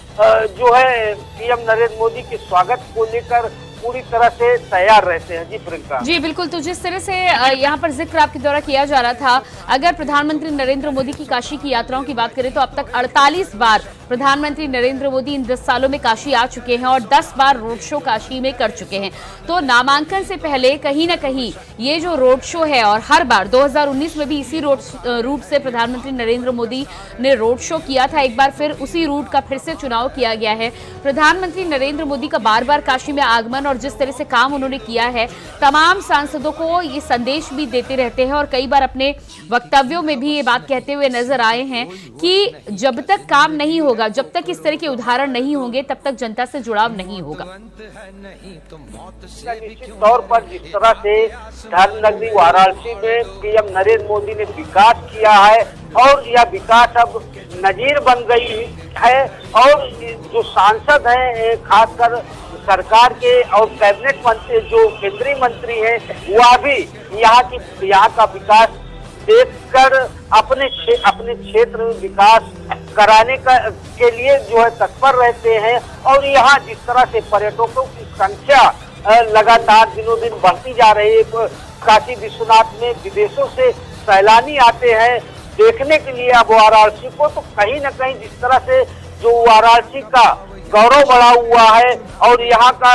जो है पीएम नरेंद्र मोदी के स्वागत को लेकर पूरी तरह से तैयार रहते हैं। जी प्रियंका। जी बिल्कुल, तो जिस तरह से यहाँ पर जिक्र आपके द्वारा किया जा रहा था, अगर प्रधानमंत्री नरेंद्र मोदी की काशी की यात्राओं की बात करें तो अब तक 48 बार प्रधानमंत्री नरेंद्र मोदी इन 10 सालों में काशी आ चुके हैं और 10 बार रोड शो काशी में कर चुके हैं। तो नामांकन से पहले कहीं ना कहीं ये जो रोड शो है, और हर बार 2019 में भी इसी रूट से प्रधानमंत्री नरेंद्र मोदी ने रोड शो किया था, एक बार फिर उसी रूट का फिर से चुनाव किया गया है। प्रधानमंत्री नरेंद्र मोदी का बार बार काशी में आगमन और जिस तरह से काम उन्होंने किया है, तमाम सांसदों को ये संदेश भी देते रहते हैं और कई बार अपने वक्तव्यों में भी ये बात कहते हुए नजर आए हैं कि जब तक काम नहीं होगा, जब तक इस तरह के उदाहरण नहीं होंगे, तब तक जनता से जुड़ाव नहीं होगा। निश्चित तौर पर जिस तरह से धर्मनगरी वाराणसी में पीएम नरेंद्र मोदी ने विकास किया है और यह विकास अब नजीर बन गई है, और जो सांसद हैं खासकर सरकार के और कैबिनेट मंत्री जो केंद्रीय मंत्री हैं, वह भी यहाँ का विकास देखकर अपने क्षेत्र में विकास कराने के लिए जो है तत्पर रहते हैं। और यहाँ जिस तरह से पर्यटकों की संख्या लगातार दिनों दिन बढ़ती जा रही है, काशी विश्वनाथ में विदेशों से सैलानी आते हैं देखने के लिए अब वाराणसी को, तो कहीं न कहीं जिस तरह से जो वाराणसी का गौरव बढ़ा हुआ है और यहाँ का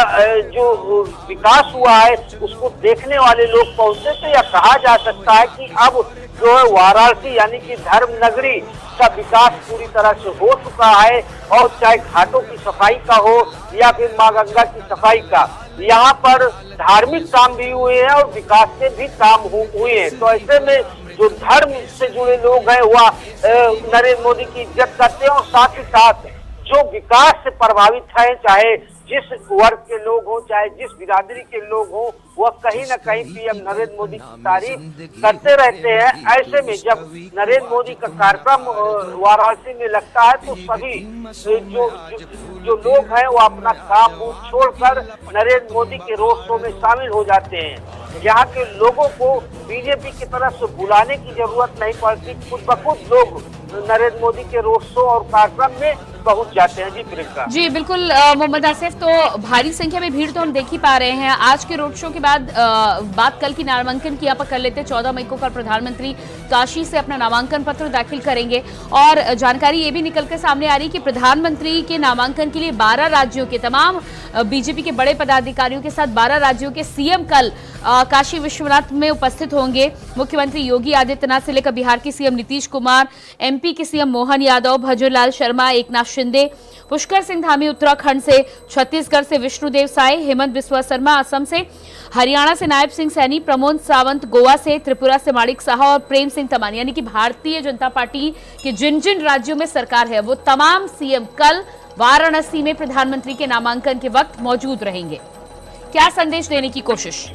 जो विकास हुआ है उसको देखने वाले लोग पहुंचे, तो यह कहा जा सकता है कि अब जो है वाराणसी यानी कि धर्म नगरी का विकास पूरी तरह से हो चुका है। और चाहे घाटों की सफाई का हो या फिर माँ गंगा की सफाई का, यहाँ पर धार्मिक काम भी हुए हैं और विकास के भी काम हुए हैं। तो ऐसे में जो धर्म से जुड़े लोग हैं वह नरेंद्र मोदी की इज्जत करते हैं और साथ ही साथ जो विकास से प्रभावित है, चाहे जिस वर्ग के लोग हों, चाहे जिस बिरादरी के लोग हों, वह कहीं न कहीं पीएम नरेंद्र मोदी की तारीफ करते रहते हैं। ऐसे में जब नरेंद्र मोदी का कार्यक्रम वाराणसी में लगता है तो सभी जो लोग हैं वो अपना काम छोड़कर नरेंद्र मोदी के रोड शो में शामिल हो जाते हैं। यहाँ के लोगों को बीजेपी की तरफ से बुलाने की जरूरत नहीं पड़ती, खुद ब खुद लोग नरेंद्र मोदी के रोड शो और कार्यक्रम में पहुंच जाते हैं। जी प्रियंका जी बिल्कुल मोहम्मद आसिफ, तो भारी संख्या में भीड़ तो हम देख ही पा रहे हैं। आज के रोड शो के बाद बात कल की नामांकन की यहाँ पर कर लेते हैं। 14 मई को कल प्रधानमंत्री काशी से अपना नामांकन पत्र दाखिल करेंगे और जानकारी ये भी निकल कर सामने आ रही है कि प्रधानमंत्री के नामांकन के लिए 12 राज्यों के तमाम बीजेपी के बड़े पदाधिकारियों के साथ 12 राज्यों के सीएम कल काशी विश्वनाथ में उपस्थित होंगे। मुख्यमंत्री योगी आदित्यनाथ से लेकर बिहार के सीएम नीतीश कुमार, एमपी के सीएम मोहन यादव, भजनलाल शर्मा, एकनाथ शिंदे, पुष्कर सिंह धामी उत्तराखंड से, छत्तीसगढ़ से विष्णुदेव साय, हेमंत बिस्वा शर्मा असम से, हरियाणा से नायब सिंह सैनी, प्रमोद सावंत गोवा से, त्रिपुरा से माणिक साहा और प्रेम सिंह तमानी, यानी कि भारतीय जनता पार्टी के जिन जिन राज्यों में सरकार है वो तमाम सीएम कल वाराणसी में प्रधानमंत्री के नामांकन के वक्त मौजूद रहेंगे। क्या संदेश देने की कोशिश?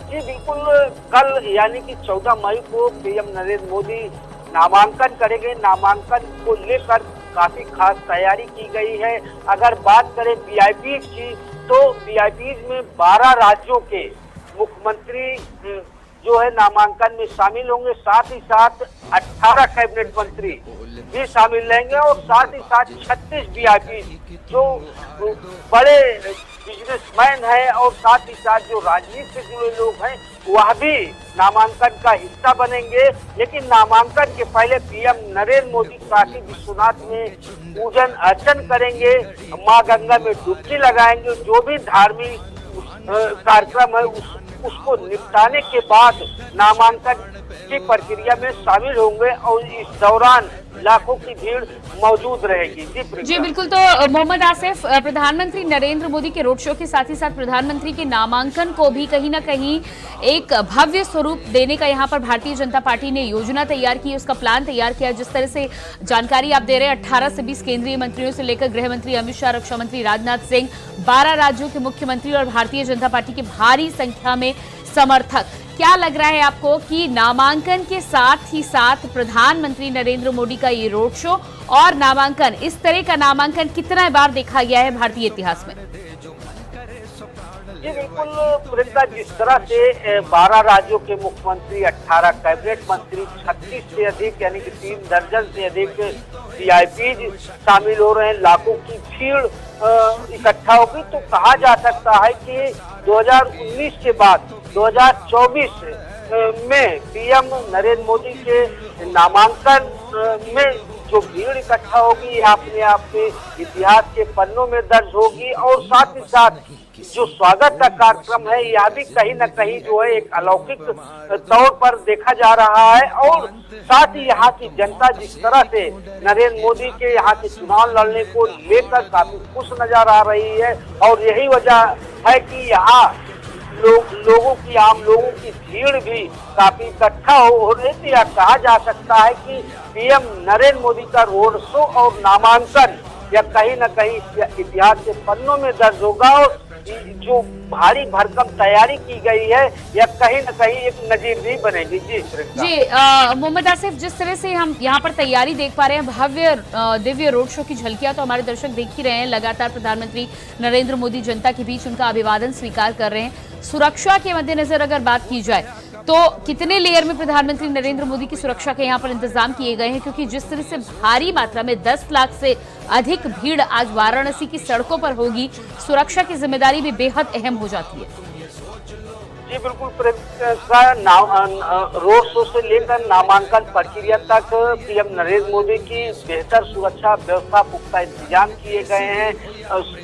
जी बिल्कुल, कल यानी कि 14 मई को पीएम नरेंद्र मोदी नामांकन करेंगे। नामांकन को लेकर काफी खास तैयारी की गई है। अगर बात करें वीआईपीज की, तो वीआईपीज में 12 राज्यों के मुख्यमंत्री जो है नामांकन में शामिल होंगे, साथ ही साथ 18 कैबिनेट मंत्री भी शामिल रहेंगे और साथ ही साथ 36 वीआईपी जो बड़े बिजनेसमैन हैं और साथ ही साथ जो राजनीति से जुड़े लोग हैं वह भी नामांकन का हिस्सा बनेंगे। लेकिन नामांकन के पहले पीएम नरेंद्र मोदी काशी विश्वनाथ में पूजन अर्चन करेंगे, माँ गंगा में डुबकी लगाएंगे। जो भी धार्मिक कार्यक्रम है उसको निपटाने के बाद नामांकन की प्रक्रिया में शामिल होंगे और इस दौरान लाखों की भीड़ मौजूद रहेगी। जी बिल्कुल, तो मोहम्मद आसिफ, प्रधानमंत्री नरेंद्र मोदी के रोड शो के साथ ही साथ प्रधानमंत्री के नामांकन को भी कहीं ना कहीं एक भव्य स्वरूप देने का यहाँ पर भारतीय जनता पार्टी ने योजना तैयार की, उसका प्लान तैयार किया। जिस तरह से जानकारी आप दे रहे हैं, 18 से 20 केंद्रीय मंत्रियों से लेकर गृह मंत्री अमित शाह, रक्षा मंत्री राजनाथ सिंह, 12 राज्यों के मुख्यमंत्री और भारतीय जनता पार्टी की भारी संख्या में समर्थक। क्या लग रहा है आपको कि नामांकन के साथ ही साथ प्रधानमंत्री नरेंद्र मोदी का ये रोड शो और नामांकन, इस तरह का नामांकन कितना बार देखा गया है भारतीय इतिहास में? जी बिल्कुल प्रियंका, जिस तरह से 12 राज्यों के मुख्यमंत्री, 18 कैबिनेट मंत्री, 36 से अधिक यानी कि 3 दर्जन से अधिक वीआईपी शामिल हो रहे हैं, लाखों की भीड़ इकट्ठा होगी, तो कहा जा सकता है कि 2019 के बाद 2024 में पीएम नरेंद्र मोदी के नामांकन में जो भीड़ इकट्ठा होगी यह अपने आप में इतिहास के पन्नों में दर्ज होगी। और साथ ही साथ जो स्वागत का कार्यक्रम है यह भी कहीं न कहीं जो है एक अलौकिक तौर पर देखा जा रहा है। और साथ ही यहाँ की जनता जिस तरह से नरेंद्र मोदी के यहाँ के चुनाव लड़ने को लेकर काफी खुश नजर आ रही है। और यही वजह है कि यहाँ लोगों की आम लोगों की भीड़ भी काफी इकट्ठा हो रही थी। या कहा जा सकता है कि पीएम नरेंद्र मोदी का रोड शो और नामांकन या कहीं न कहीं इतिहास के पन्नों में दर्ज होगा। और जो भारी भरकम तैयारी की गई है या कहीं न कहीं एक नजीरदही बनेगी। जी मोहम्मद आसिफ, जिस तरह से हम यहाँ पर तैयारी देख पा रहे हैं, भव्य दिव्य रोड शो की झलकियां तो हमारे दर्शक देख ही रहे हैं। लगातार प्रधानमंत्री नरेंद्र मोदी जनता के बीच उनका अभिवादन स्वीकार कर रहे हैं। सुरक्षा के मद्देनजर अगर बात की जाए तो कितने लेयर में प्रधानमंत्री नरेंद्र मोदी की सुरक्षा के यहाँ पर इंतजाम किए गए हैं? क्योंकि जिस तरह से भारी मात्रा में 10 लाख से अधिक भीड़ आज वाराणसी की सड़कों पर होगी, सुरक्षा की जिम्मेदारी भी बेहद अहम हो जाती है। जी बिल्कुल, रोड शो से लेकर नामांकन प्रक्रिया तक पीएम नरेंद्र मोदी की बेहतर सुरक्षा व्यवस्था, पुख्ता इंतजाम किए गए हैं।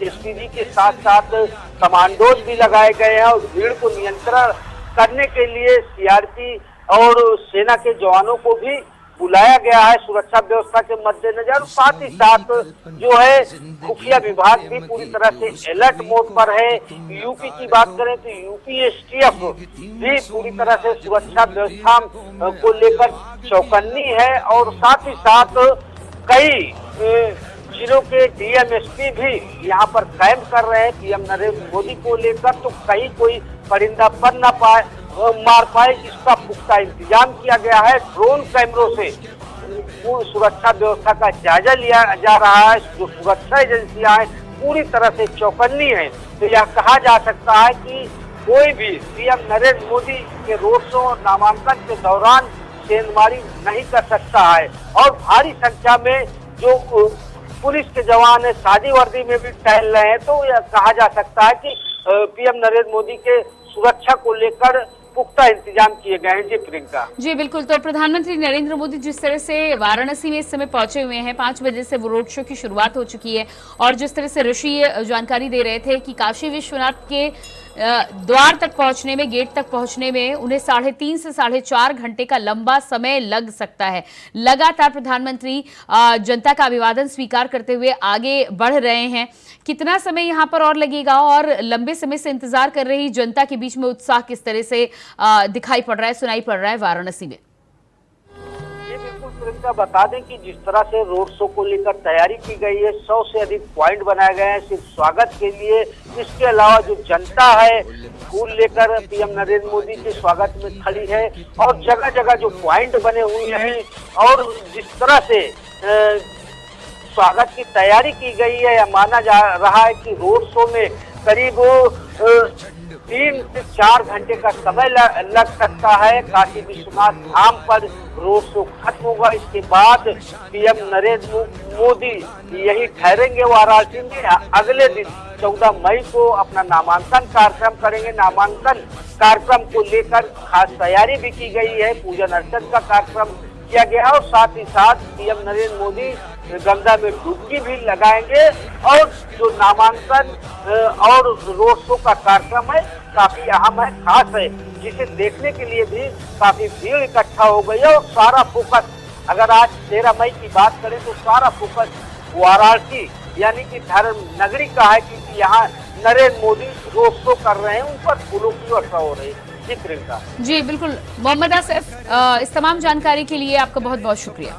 एसपीजी के साथ साथ कमांडोज भी लगाए गए हैं और भीड़ को नियंत्रण करने के लिए सीआरपी और सेना के जवानों को भी बुलाया गया है सुरक्षा व्यवस्था के मद्देनजर। साथ ही साथ जो है खुफिया विभाग भी पूरी तरह से अलर्ट मोड पर है। यूपी की बात करें तो यूपी एसटीएफ भी पूरी तरह से सुरक्षा व्यवस्था को लेकर चौकन्नी है। और साथ ही साथ कई जिलों के डीएमएसपी भी यहाँ पर कैंप कर रहे हैं पीएम नरेंद्र मोदी को लेकर। तो कहीं कोई परिंदा पर न पाए मार पाए, इसका पुख्ता इंतजाम किया गया है। ड्रोन कैमरों से पूरी सुरक्षा व्यवस्था का जायजा लिया जा रहा है। जो सुरक्षा एजेंसियां हैं पूरी तरह से चौकन्नी है। तो यह कहा जा सकता है कि कोई भी पीएम नरेंद्र मोदी के रोड शो और नामांकन के दौरान सेंधमारी नहीं कर सकता है। और भारी संख्या में जो पुलिस के जवान है सादी वर्दी में भी टहल रहे हैं। तो यह कहा जा सकता है कि पीएम नरेंद्र मोदी के सुरक्षा को लेकर पुख्ता इंतजाम किए गए हैं। जी प्रियंका। जी बिल्कुल, तो प्रधानमंत्री नरेंद्र मोदी जिस तरह से वाराणसी में इस समय पहुंचे हुए हैं, 5 बजे से वो रोड शो की शुरुआत हो चुकी है। और जिस तरह से ऋषि जानकारी दे रहे थे कि काशी विश्वनाथ के द्वार तक पहुंचने में, गेट तक पहुंचने में उन्हें 3.5 से 4.5 घंटे का लंबा समय लग सकता है। लगातार प्रधानमंत्री जनता का अभिवादन स्वीकार करते हुए आगे बढ़ रहे हैं। कितना समय यहाँ पर और लगेगा और लंबे समय से इंतजार कर रही जनता के बीच में उत्साह किस तरह से दिखाई पड़ रहा है, सुनाई पड़ रहा है वाराणसी में? प्रियंका, बता दें कि जिस तरह से रोड शो को लेकर तैयारी की गई है, 100 से अधिक पॉइंट बनाए गए हैं सिर्फ स्वागत के लिए। इसके अलावा जो जनता है फूल लेकर पीएम नरेंद्र मोदी के स्वागत में खड़ी है। और जगह जगह जो पॉइंट बने हुए हैं और जिस तरह से स्वागत की तैयारी की गई है, यह माना जा रहा है कि रोड शो में करीब 3 से 4 घंटे का समय लग सकता है। काशी विश्वनाथ धाम पर रोड शो खत्म होगा। इसके बाद पीएम नरेंद्र मोदी यही ठहरेंगे वाराणसी में। अगले दिन 14 मई को अपना नामांकन कार्यक्रम करेंगे। नामांकन कार्यक्रम को लेकर खास तैयारी भी की गई है। पूजन अर्चन का कार्यक्रम किया गया और साथ ही साथ पीएम नरेंद्र मोदी गंगा में डुबकी भी लगाएंगे। और जो नामांकन और रोड शो का कार्यक्रम है काफी अहम है, खास है, जिसे देखने के लिए भी काफी भीड़ इकट्ठा हो गई है। और सारा फोकस, अगर आज 13 मई की बात करें तो सारा फोकस वाराणसी यानी कि धर्म नगरी का है, क्योंकि यहाँ नरेंद्र मोदी रोड शो कर रहे हैं, उन पर फूलों की वर्षा हो रही है। जी प्रियंका। जी बिल्कुल, मोहम्मद आसिफ, इस तमाम जानकारी के लिए आपका बहुत बहुत शुक्रिया।